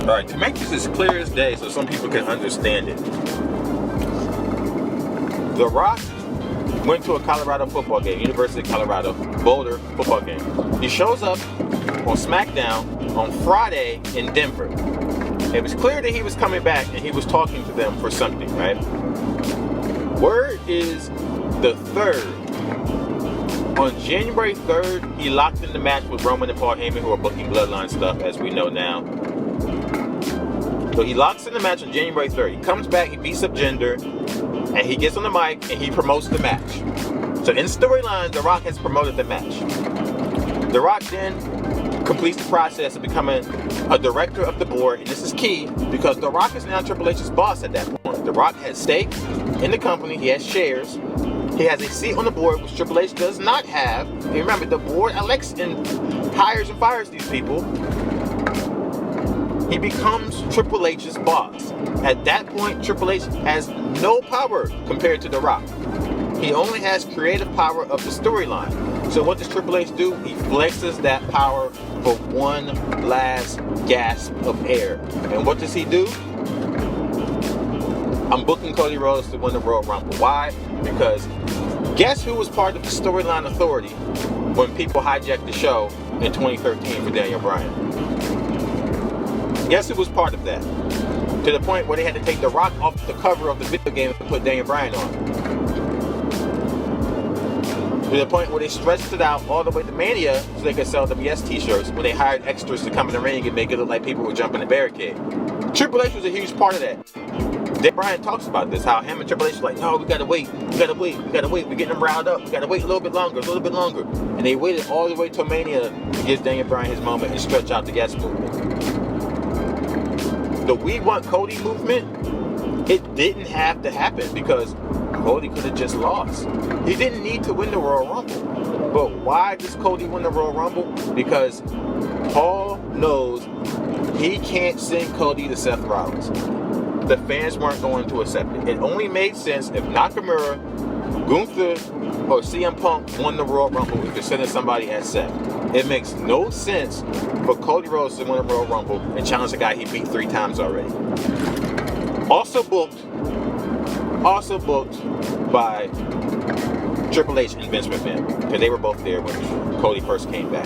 Alright, to make this as clear as day so some people can understand it. The Rock went to a Colorado football game, University of Colorado, Boulder football game. He shows up on SmackDown on Friday in Denver. It was clear that he was coming back and he was talking to them for something, right? Word is the 3rd. On January 3rd, he locked in the match with Roman and Paul Heyman, who are booking Bloodline stuff, as we know now. So he locks in the match on January 3rd. He comes back, he beats up Jinder, and he gets on the mic and he promotes the match. So in storyline, The Rock has promoted the match. The Rock then completes the process of becoming a director of the board, and this is key because The Rock is now Triple H's boss at that point. The Rock has stake in the company, he has shares, he has a seat on the board, which Triple H does not have. And remember, the board elects and hires and fires these people. He becomes Triple H's boss. At that point, Triple H has no power compared to The Rock. He only has creative power of the storyline. So what does Triple H do? He flexes that power for one last gasp of air. And what does he do? I'm booking Cody Rhodes to win the Royal Rumble. Why? Because guess who was part of the storyline authority when people hijacked the show in 2013 for Daniel Bryan? Guess who was part of that? To the point where they had to take The Rock off the cover of the video game and put Daniel Bryan on. To the point where they stretched it out all the way to Mania so they could sell WS t-shirts when they hired extras to come in the ring and make it look like people were jumping the barricade. Triple H was a huge part of that. Daniel Bryan talks about this, how him and Triple H was like, no, we gotta wait, we're getting them riled up, we gotta wait a little bit longer. And they waited all the way till Mania to give Daniel Bryan his moment and stretch out the gas movement. The We Want Cody movement, it didn't have to happen because Cody could have just lost. He didn't need to win the Royal Rumble. But why does Cody win the Royal Rumble? Because Paul knows he can't send Cody to Seth Rollins. The fans weren't going to accept it. It only made sense if Nakamura, Gunther, or CM Punk won the Royal Rumble if you're sending somebody at Seth. It makes no sense for Cody Rhodes to win the Royal Rumble and challenge a guy he beat 3 times already. Also booked by Triple H and Vince McMahon, because they were both there when Cody first came back.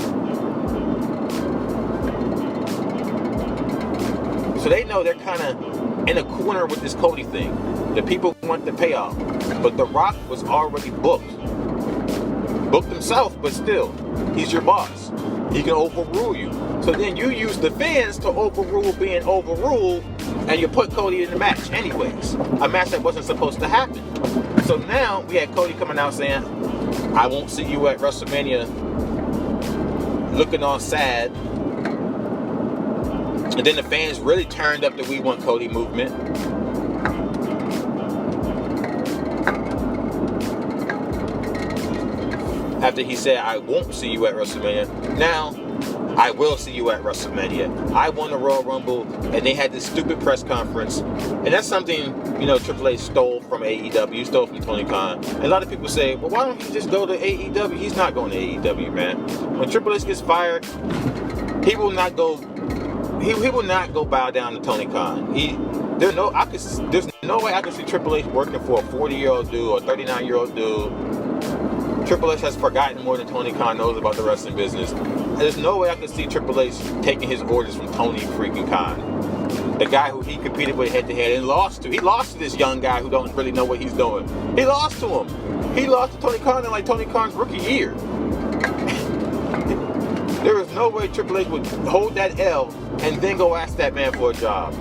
So they know they're kind of in a corner with this Cody thing. The people want the payoff, but The Rock was already booked himself, but still, he's your boss. He can overrule you. So then you use the fans to overrule being overruled, and you put Cody in the match anyways. A match that wasn't supposed to happen. So now we had Cody coming out saying, I won't see you at WrestleMania, looking all sad. And then the fans really turned up the We Want Cody movement. After he said, I won't see you at WrestleMania. Now, I will see you at WrestleMania. I won the Royal Rumble, and they had this stupid press conference. And that's something, Triple H stole from AEW, stole from Tony Khan. And a lot of people say, well, why don't you just go to AEW? He's not going to AEW, man. When Triple H gets fired, he will not go bow down to Tony Khan. There's no way I can see Triple H working for a 40-year-old dude or a 39-year-old dude. Triple H has forgotten more than Tony Khan knows about the wrestling business. There's no way I can see Triple H taking his orders from Tony freaking Khan. The guy who he competed with head-to-head and lost to. He lost to this young guy who don't really know what he's doing. He lost to him. He lost to Tony Khan in like Tony Khan's rookie year. There is no way Triple H would hold that L and then go ask that man for a job.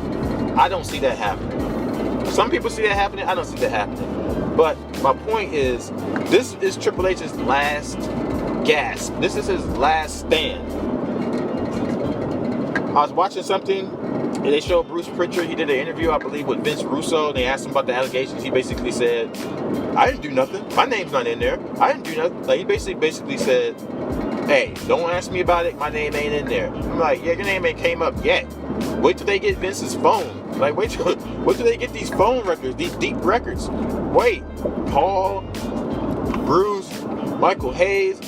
I don't see that happening. Some people see that happening. I don't see that happening. But my point is, this is Triple H's last gasp. This is his last stand. I was watching something, and they showed Bruce Pritchard. He did an interview, I believe, with Vince Russo. And they asked him about the allegations. He basically said, I didn't do nothing. My name's not in there. I didn't do nothing. Like, he basically said, hey, don't ask me about it. My name ain't in there. I'm like, yeah, your name ain't came up yet. Wait till they get Vince's phone. Like, wait till they get these phone records, these deep records. Wait, Paul, Bruce, Michael Hayes,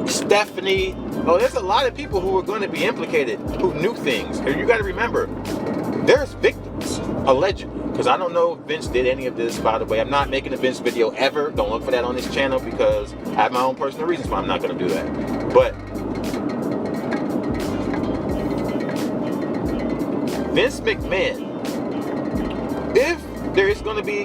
Stephanie, Oh, there's a lot of people who are going to be implicated who knew things. And you got to remember, there's victims, allegedly. Because I don't know if Vince did any of this, by the way. I'm not making a Vince video ever. Don't look for that on this channel because I have my own personal reasons why I'm not going to do that. But Vince McMahon, if there is going to be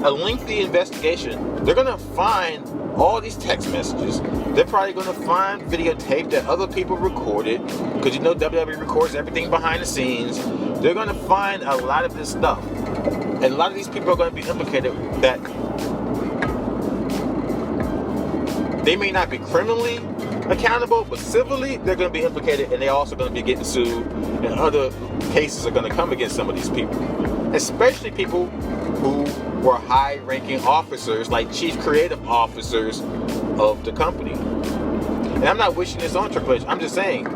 a lengthy investigation, they're going to find all these text messages. They're probably going to find videotape that other people recorded, because you know WWE records everything behind the scenes. They're going to find a lot of this stuff. And a lot of these people are going to be implicated that they may not be criminally accountable, but civilly they're going to be implicated, and they're also going to be getting sued, and other cases are going to come against some of these people. Especially people who were high-ranking officers, like chief creative officers of the company. And I'm not wishing this on Triple H. I'm just saying,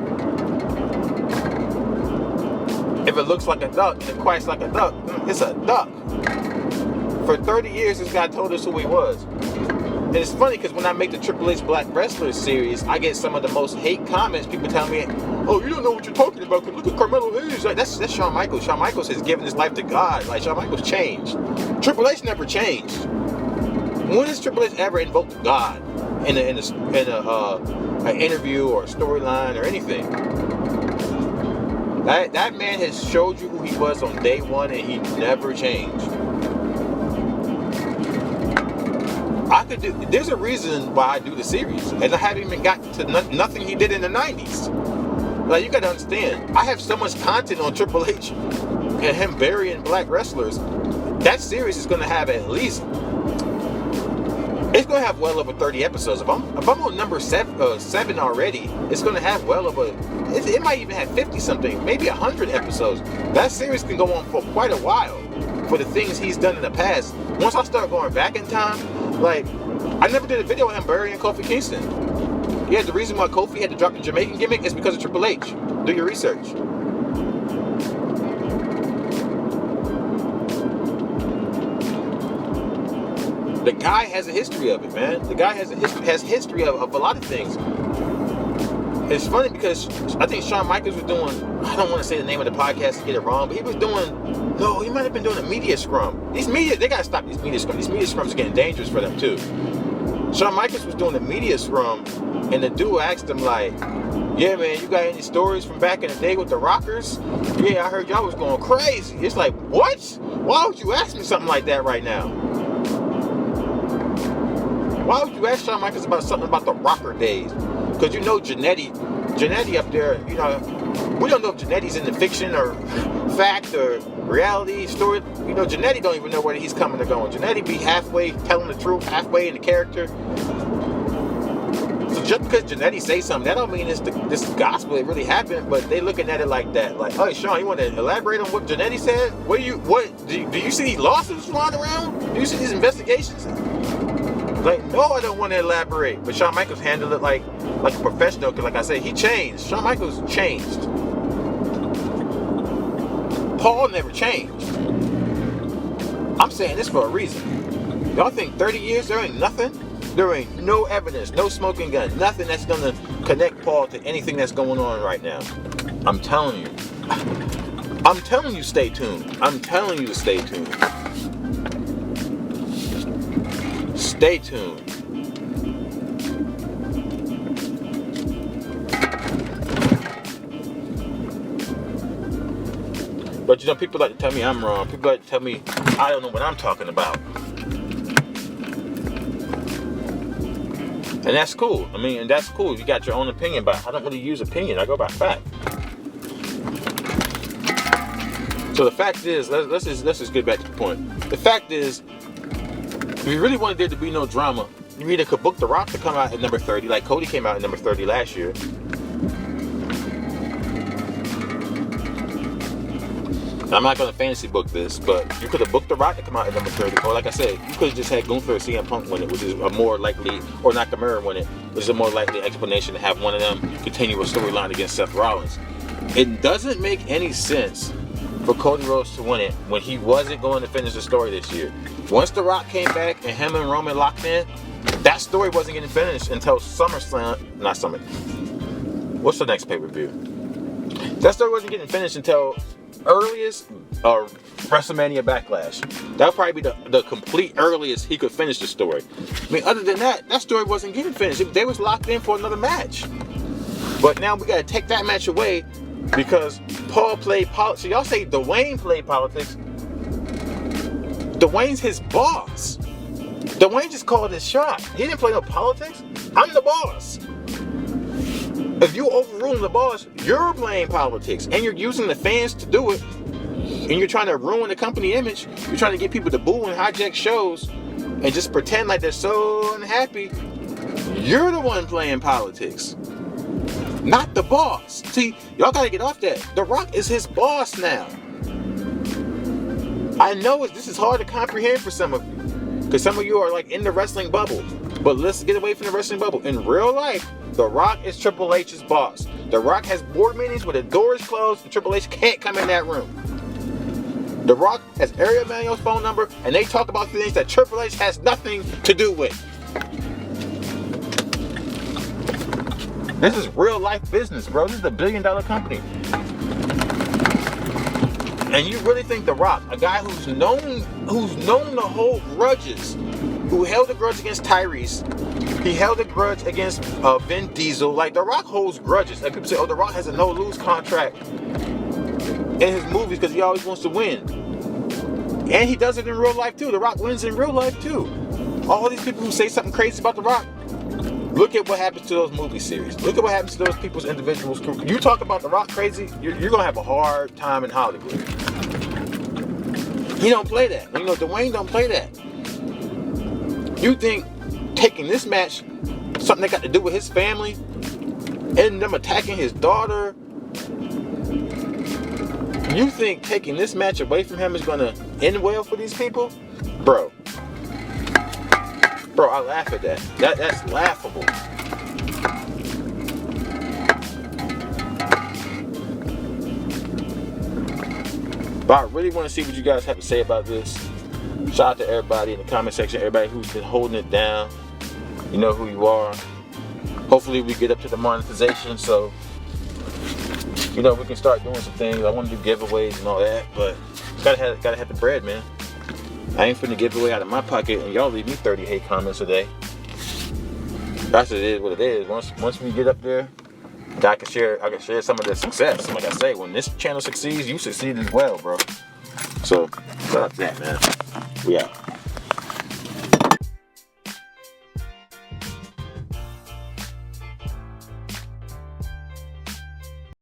if it looks like a duck and it quacks like a duck, it's a duck. For 30 years, this guy told us who he was. And it's funny because when I make the Triple H Black Wrestlers series, I get some of the most hate comments. People tell me, oh, you don't know what you're talking about because look at Carmelo Hayes. Like, that's Shawn Michaels. Shawn Michaels has given his life to God. Like, Shawn Michaels changed. Triple H never changed. When has Triple H ever invoked God in an interview or a storyline or anything? That man has showed you who he was on day one, and he never changed. There's a reason why I do the series, and I haven't even got to nothing he did in the 90s. Like, you gotta understand, I have so much content on Triple H and him burying black wrestlers. That series is gonna have at least, it's gonna have well over 30 episodes. If I'm on number 7 already, it's gonna have well over, it might even have 50 something, maybe 100 episodes. That series can go on for quite a while for the things he's done in the past. Once I start going back in time, like, I never did a video of him burying Kofi Kingston. Yeah, the reason why Kofi had to drop the Jamaican gimmick is because of Triple H. Do your research. The guy has a history of it, man. The guy has history of a lot of things. It's funny because I think Shawn Michaels was doing, I don't want to say the name of the podcast to get it wrong, but he was doing, no, he might have been doing a media scrum. They got to stop these media scrums. These media scrums are getting dangerous for them too. Shawn Michaels was doing a media scrum, and the dude asked him like, yeah, man, you got any stories from back in the day with the Rockers? Yeah, I heard y'all was going crazy. It's like, what? Why would you ask me something like that right now? Why would you ask Shawn Michaels about something about the Rocker days? Because you know Jannetty up there, you know, we don't know if Jannetty's in the fiction or fact or reality story. You know, Jannetty don't even know where he's coming or going. Jannetty be halfway telling the truth, halfway in the character. So just because Jannetty say something, that don't mean this gospel, it really happened, but they looking at it like that. Like, oh, Sean, you want to elaborate on what Jannetty said? Do you see these lawsuits flying around? Do you see these investigations? Like, no, I don't want to elaborate. But Shawn Michaels handled it like a professional, because like I said, he changed. Shawn Michaels changed. Paul never changed. I'm saying this for a reason. Y'all think 30 years, there ain't nothing? There ain't no evidence, no smoking gun, nothing that's going to connect Paul to anything that's going on right now. I'm telling you. I'm telling you, stay tuned. I'm telling you to stay tuned. Stay tuned. But you know, people like to tell me I'm wrong. People like to tell me I don't know what I'm talking about. And that's cool. I mean, and that's cool. You got your own opinion, but I don't really use opinion. I go by fact. So the fact is, let's just get back to the point. The fact is, if you really wanted there to be no drama, you either could book The Rock to come out at number 30, like Cody came out at number 30 last year. I'm not going to fantasy book this, but you could have booked The Rock to come out at number 30. Or like I said, you could have just had Gunther or CM Punk win it, which is a more likely, or Nakamura win it, which is a more likely explanation to have one of them continue a storyline against Seth Rollins. It doesn't make any sense for Cody Rhodes to win it when he wasn't going to finish the story this year. Once The Rock came back and him and Roman locked in, that story wasn't getting finished until SummerSlam, What's the next pay-per-view? That story wasn't getting finished until earliest WrestleMania Backlash. That would probably be the complete earliest he could finish the story. I mean, other than that, that story wasn't getting finished. They was locked in for another match. But now we got to take that match away because Paul played politics. So y'all say Dwayne played politics. Dwayne's his boss. Dwayne just called his shot. He didn't play no politics. I'm the boss. If you overrule the boss, you're playing politics. And you're using the fans to do it. And you're trying to ruin the company image. You're trying to get people to boo and hijack shows. And just pretend like they're so unhappy. You're the one playing politics. Not the boss. See, y'all gotta get off that. The Rock is his boss now. I know this is hard to comprehend for some of you. Because some of you are like in the wrestling bubble. But let's get away from the wrestling bubble. In real life, The Rock is Triple H's boss. The Rock has board meetings where the doors closed and Triple H can't come in that room. The Rock has Ariel Manuel's phone number and they talk about things that Triple H has nothing to do with. This is real life business, bro. This is a $1 billion company. And you really think The Rock, a guy who's known to hold grudges, who held a grudge against Tyrese, he held a grudge against Vin Diesel. Like, The Rock holds grudges. Like, people say, oh, The Rock has a no-lose contract in his movies because he always wants to win. And he does it in real life, too. The Rock wins in real life, too. All these people who say something crazy about The Rock, look at what happens to those movie series. Look at what happens to those people's individuals. You talk about The Rock crazy, you're going to have a hard time in Hollywood. He don't play that. You know, Dwayne don't play that. You think taking this match, something that got to do with his family, and them attacking his daughter, you think taking this match away from him is going to end well for these people? Bro, I laugh at that. That's laughable. But I really want to see what you guys have to say about this. Shout out to everybody in the comment section, everybody who's been holding it down. You know who you are. Hopefully we get up to the monetization so, you know, we can start doing some things. I want to do giveaways and all that, but gotta have the bread, man. I ain't finna give away out of my pocket and y'all leave me 30 hate comments a day. That's what it is. Once we get up there, I can share some of the success. Like I say, when this channel succeeds, you succeed as well, bro. So, shout out to that, man. We out.